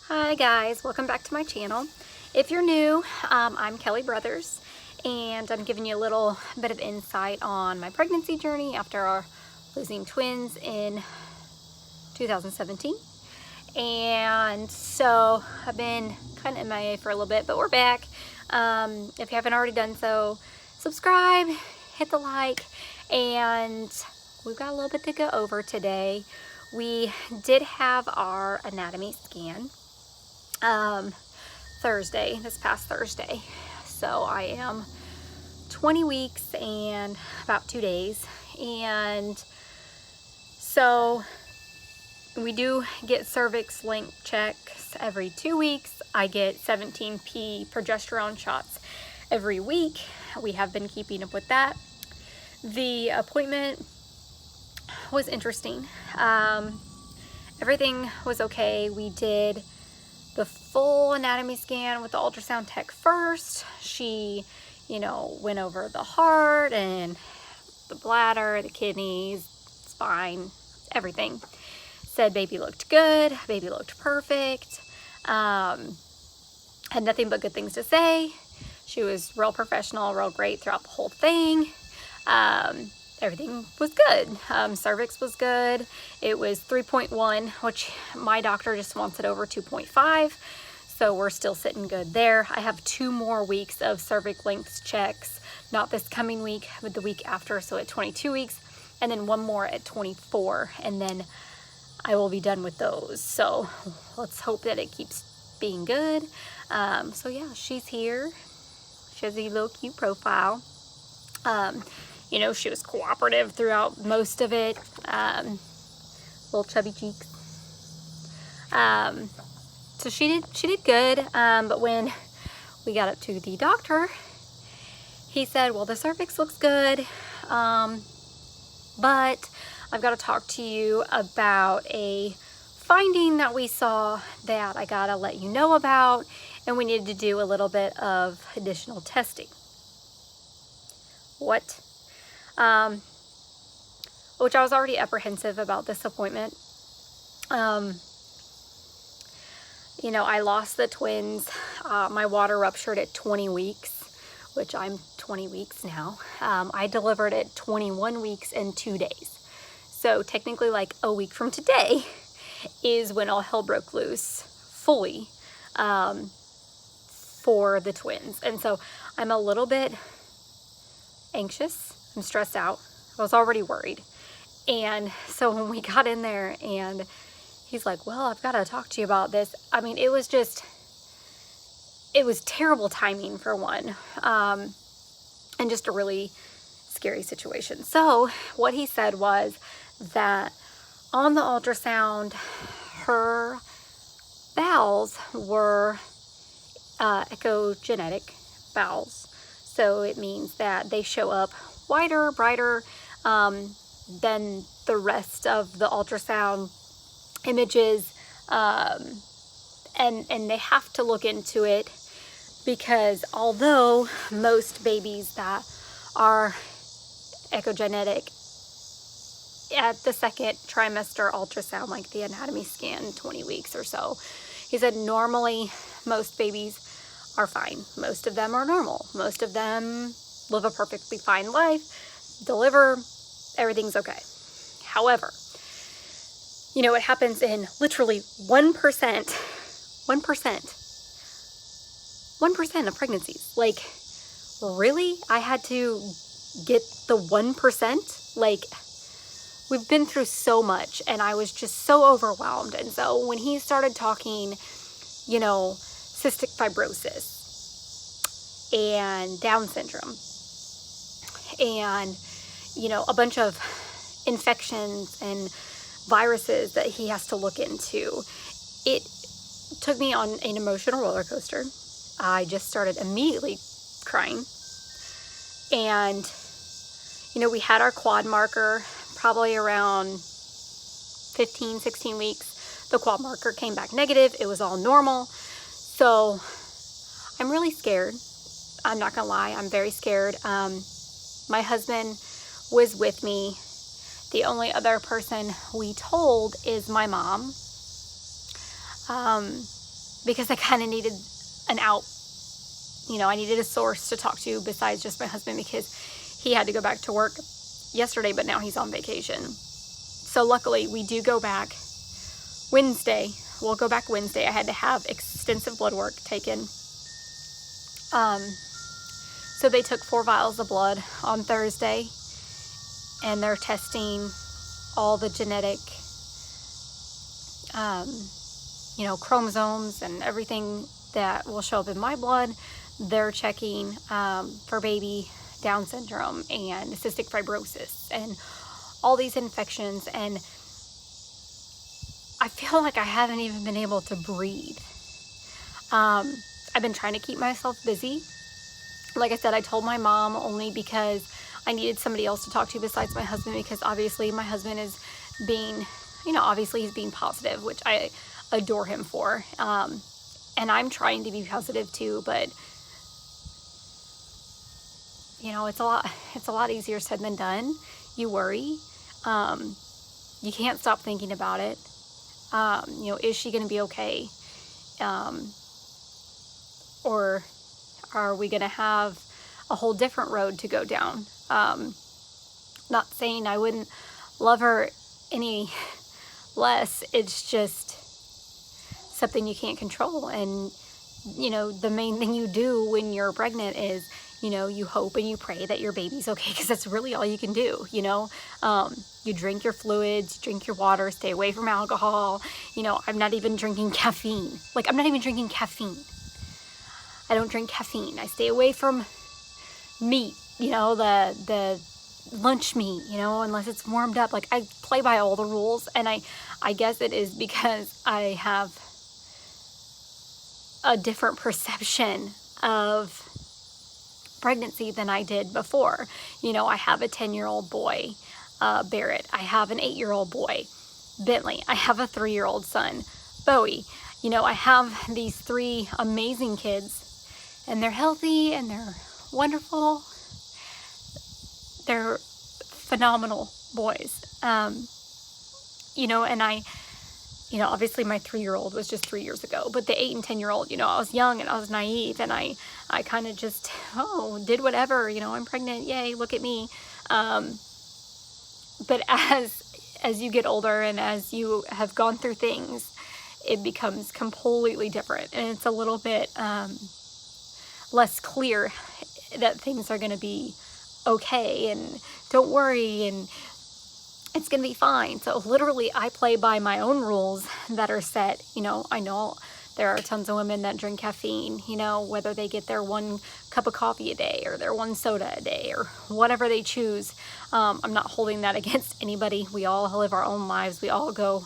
Hi guys, welcome back to my channel. If you're new, I'm Kelly Brothers, and I'm giving you a little bit of insight on my pregnancy journey after losing twins in 2017. And so I've been kind of MIA for a little bit, but we're back. If you haven't already done so, subscribe, hit the like, and we've got a little bit to go over today. We did have our anatomy scan this past Thursday. So I am 20 weeks and about 2 days. And so we do get cervix length checks every 2 weeks. I get 17p progesterone shots every week. We have been keeping up with that. The appointment was interesting. Everything was okay. We did the full anatomy scan with the ultrasound tech first. She, went over the heart and the bladder, the kidneys, spine, everything. Said baby looked good, baby looked perfect. Had nothing but good things to say. She was real professional, real great throughout the whole thing. Everything was good. Cervix was good. It was 3.1, which my doctor just wants it over 2.5. So we're still sitting good there. I have 2 more weeks of cervix length checks, not this coming week, but the week after. So at 22 weeks, and then 1 more at 24. And then I will be done with those. So let's hope that it keeps being good. So yeah, she's here. She has a little cute profile. She was cooperative throughout most of it. Little chubby cheeks. So she did good. But when we got up to the doctor, he said, well, the cervix looks good. But I've got to talk to you about a finding that we saw that I got to let you know about. And we needed to do a little bit of additional testing. What? Which I was already apprehensive about this appointment. I lost the twins. My water ruptured at 20 weeks, which I'm 20 weeks now. I delivered at 21 weeks and 2 days. So technically like a week from today is when all hell broke loose fully for the twins. And so I'm a little bit anxious. I'm stressed out. I was already worried. And so when we got in there and he's like, well, I've got to talk to you about this. I mean, it was terrible timing for one. And just a really scary situation. So what he said was that on the ultrasound, her bowels were echogenic bowels. So it means that they show up wider, brighter than the rest of the ultrasound images, and they have to look into it because although most babies that are echogenic at the second trimester ultrasound, like the anatomy scan, 20 weeks or so, he said normally most babies are fine. Most of them are normal. Most of them live a perfectly fine life, deliver, everything's okay. However, it happens in literally 1% of pregnancies. Like, really? I had to get the 1%? Like, we've been through so much and I was just so overwhelmed. And so when he started talking, cystic fibrosis and Down syndrome and, a bunch of infections and viruses that he has to look into, it took me on an emotional roller coaster. I just started immediately crying. And, we had our quad marker probably around 15, 16 weeks. The quad marker came back negative. It was all normal. So I'm really scared. I'm not gonna lie, I'm very scared. My husband was with me. The only other person we told is my mom. because I kind of needed an out. You know, I needed a source to talk to besides just my husband, because he had to go back to work yesterday, but now he's on vacation. So luckily we do go back Wednesday. We'll go back Wednesday. I had to have extensive blood work taken. So they took 4 vials of blood on Thursday, and they're testing all the genetic, you know, chromosomes and everything that will show up in my blood. They're checking for baby Down syndrome and cystic fibrosis and all these infections, and I feel like I haven't even been able to breathe. I've been trying to keep myself busy. Like I said, I told my mom only because I needed somebody else to talk to besides my husband, because obviously my husband is being, you know, obviously he's being positive, which I adore him for. And I'm trying to be positive too, but you know, it's a lot easier said than done. You worry. You can't stop thinking about it. You know, is she going to be okay? Or are we going to have a whole different road to go down? Not saying I wouldn't love her any less. It's just something you can't control. And, you know, the main thing you do when you're pregnant is, you know, you hope and you pray that your baby's okay, because that's really all you can do, you know. You drink your fluids, drink your water, stay away from alcohol. You know, I'm not even drinking caffeine. Like, I'm not even drinking caffeine. I don't drink caffeine. I stay away from meat, you know, the lunch meat, you know, unless it's warmed up. Like, I play by all the rules, and I guess it is because I have a different perception of pregnancy than I did before. You know, I have a 10-year-old boy, Barrett. I have an 8-year-old boy, Bentley. I have a 3-year-old son, Bowie. You know, I have these 3 amazing kids, and they're healthy and they're wonderful. They're phenomenal boys. You know, and you know, obviously my 3-year-old was just 3 years ago, but the 8 and 10-year-old, you know, I was young and I was naive, and I kind of just, did whatever, you know, I'm pregnant, yay, look at me. But as you get older and as you have gone through things, it becomes completely different, and it's a little bit less clear that things are going to be okay, and don't worry, and it's going to be fine. So literally I play by my own rules that are set. You know, I know there are tons of women that drink caffeine, you know, whether they get their 1 cup of coffee a day or their 1 soda a day or whatever they choose. I'm not holding that against anybody. We all live our own lives. We all go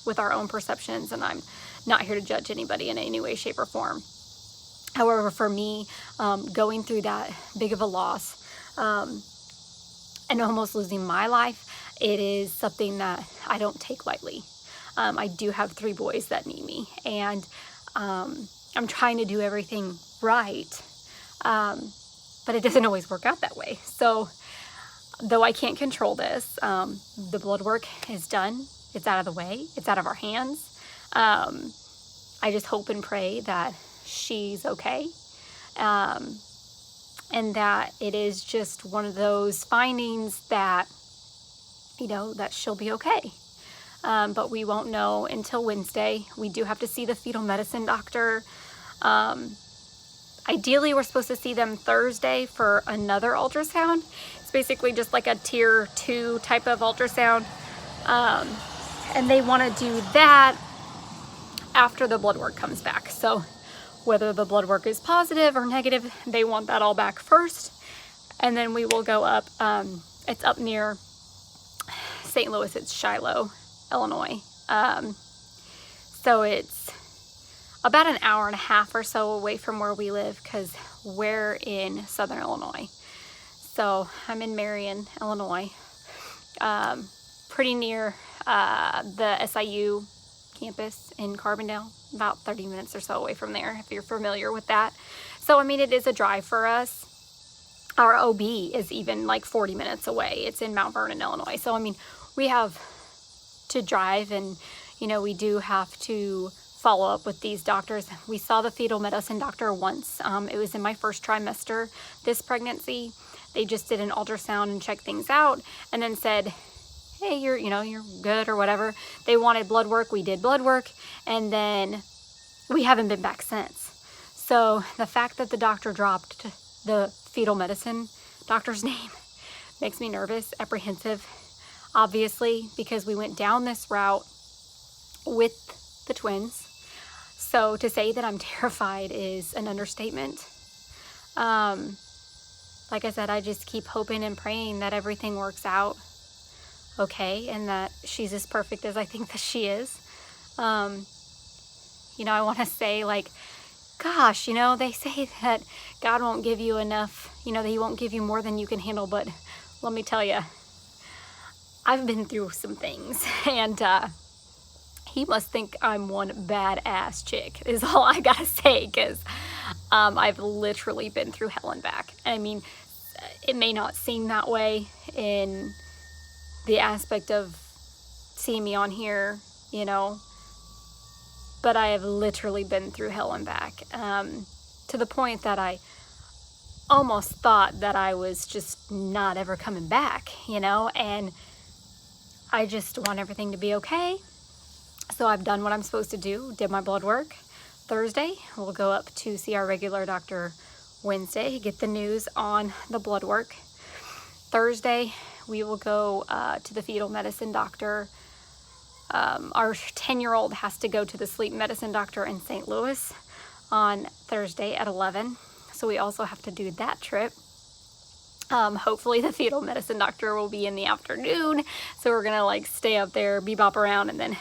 with our own perceptions, and I'm not here to judge anybody in any way, shape, or form. However, for me, going through that big of a loss and almost losing my life, it is something that I don't take lightly. I do have 3 boys that need me, and I'm trying to do everything right, but it doesn't always work out that way. So though I can't control this, the blood work is done. It's out of the way. It's out of our hands. I just hope and pray that she's okay, and that it is just one of those findings that, you know, that she'll be okay. But we won't know until Wednesday. We do have to see the fetal medicine doctor. Ideally, we're supposed to see them Thursday for another ultrasound. It's basically just like a tier 2 type of ultrasound. And they want to do that after the blood work comes back. So whether the blood work is positive or negative, they want that all back first. And then we will go up. It's up near St. Louis. It's Shiloh, Illinois. So it's about an hour and a half or so away from where we live, because we're in Southern Illinois. So I'm in Marion, Illinois, pretty near the SIU campus in Carbondale, about 30 minutes or so away from there, if you're familiar with that. So, I mean, it is a drive for us. Our OB is even like 40 minutes away. It's in Mount Vernon, Illinois. So, I mean, we have to drive, and, you know, we do have to follow up with these doctors. We saw the fetal medicine doctor once. It was in my first trimester, this pregnancy. They just did an ultrasound and checked things out and then said, hey, you're good or whatever. They wanted blood work. We did blood work, and then we haven't been back since. So the fact that the doctor dropped the fetal medicine doctor's name makes me nervous, apprehensive, obviously, because we went down this route with the twins. So to say that I'm terrified is an understatement. Like I said, I just keep hoping and praying that everything works out okay and that she's as perfect as I think that she is. I want to say, like, gosh, they say that God won't give you enough, that he won't give you more than you can handle, but let me tell you, I've been through some things, and he must think I'm one badass chick, is all I gotta say, because I've literally been through hell and back. I mean, it may not seem that way in the aspect of seeing me on here, but I have literally been through hell and back, to the point that I almost thought that I was just not ever coming back, and I just want everything to be okay. So I've done what I'm supposed to do, did my blood work. Thursday, we'll go up to see our regular doctor. Wednesday, get the news on the blood work. Thursday, we will go to the fetal medicine doctor. Our 10-year-old has to go to the sleep medicine doctor in St. Louis on Thursday at 11. So we also have to do that trip. Hopefully the fetal medicine doctor will be in the afternoon. So we're gonna stay up there, bebop around, and then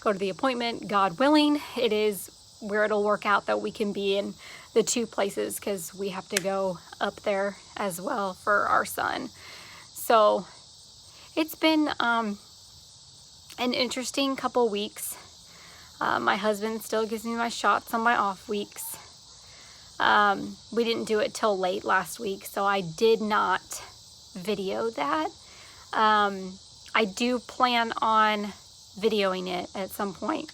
go to the appointment. God willing, it is where it'll work out that we can be in the two places, because we have to go up there as well for our son. So it's been an interesting couple weeks. My husband still gives me my shots on my off weeks. We didn't do it till late last week, so I did not video that. I do plan on videoing it at some point.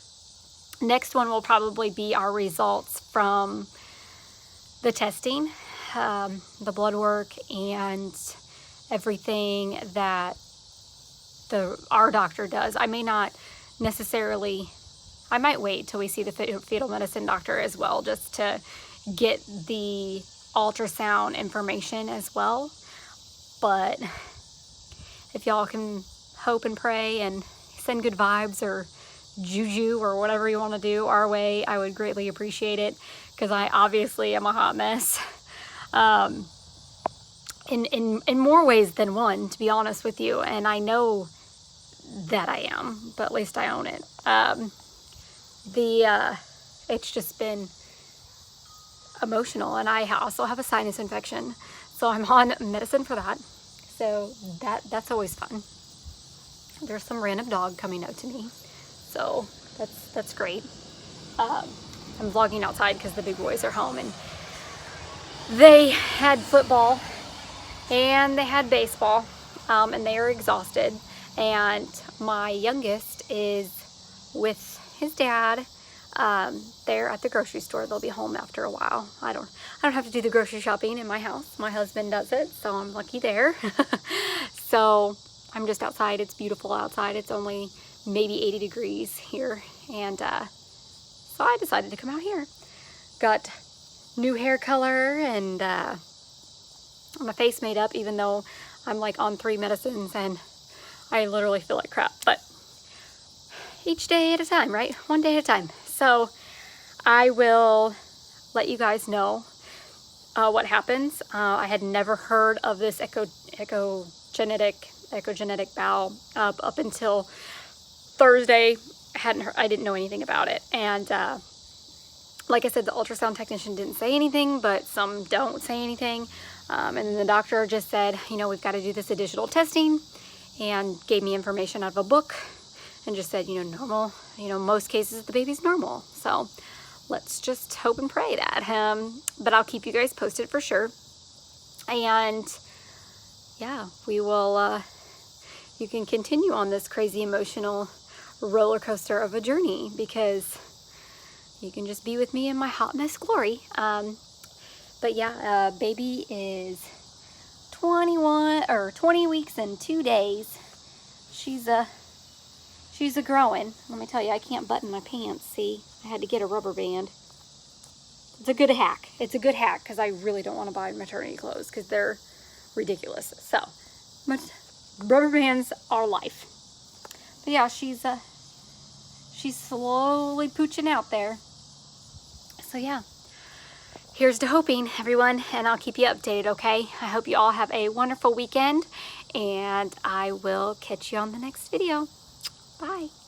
Next one will probably be our results from the testing, the blood work, and everything that our doctor does. I may not necessarily, I might wait till we see the fetal medicine doctor as well, just to get the ultrasound information as well. But if y'all can hope and pray and send good vibes or juju or whatever you want to do our way, I would greatly appreciate it, because I obviously am a hot mess. In more ways than one, to be honest with you, and I know that I am, but at least I own it. It's just been emotional, and I also have a sinus infection, so I'm on medicine for that. So that's always fun. There's some random dog coming up to me, so that's great. I'm vlogging outside because the big boys are home, and they had football and they had baseball, and they are exhausted. And my youngest is with his dad. They're at the grocery store. They'll be home after a while. I don't have to do the grocery shopping in my house. My husband does it, so I'm lucky there. So I'm just outside. It's beautiful outside. It's only maybe 80 degrees here, and so I decided to come out here. Got new hair color and my face made up, even though I'm on 3 medicines and I literally feel like crap. But each day at a time, right? One day at a time. So I will let you guys know what happens. I had never heard of this echogenic bowel up until Thursday. I didn't know anything about it. And like I said, the ultrasound technician didn't say anything, but some don't say anything. And then the doctor just said, we've got to do this additional testing, and gave me information out of a book and just said, normal, most cases the baby's normal. So let's just hope and pray that. But I'll keep you guys posted for sure. And yeah, we will, you can continue on this crazy emotional roller coaster of a journey, because you can just be with me in my hotness glory. But yeah, baby is 20 weeks and 2 days. She's a growing. Let me tell you, I can't button my pants. See, I had to get a rubber band. It's a good hack. It's a good hack because I really don't want to buy maternity clothes because they're ridiculous. So, rubber bands are life. But yeah, she's slowly pooching out there. So yeah, here's to hoping, everyone, and I'll keep you updated, okay? I hope you all have a wonderful weekend, and I will catch you on the next video. Bye.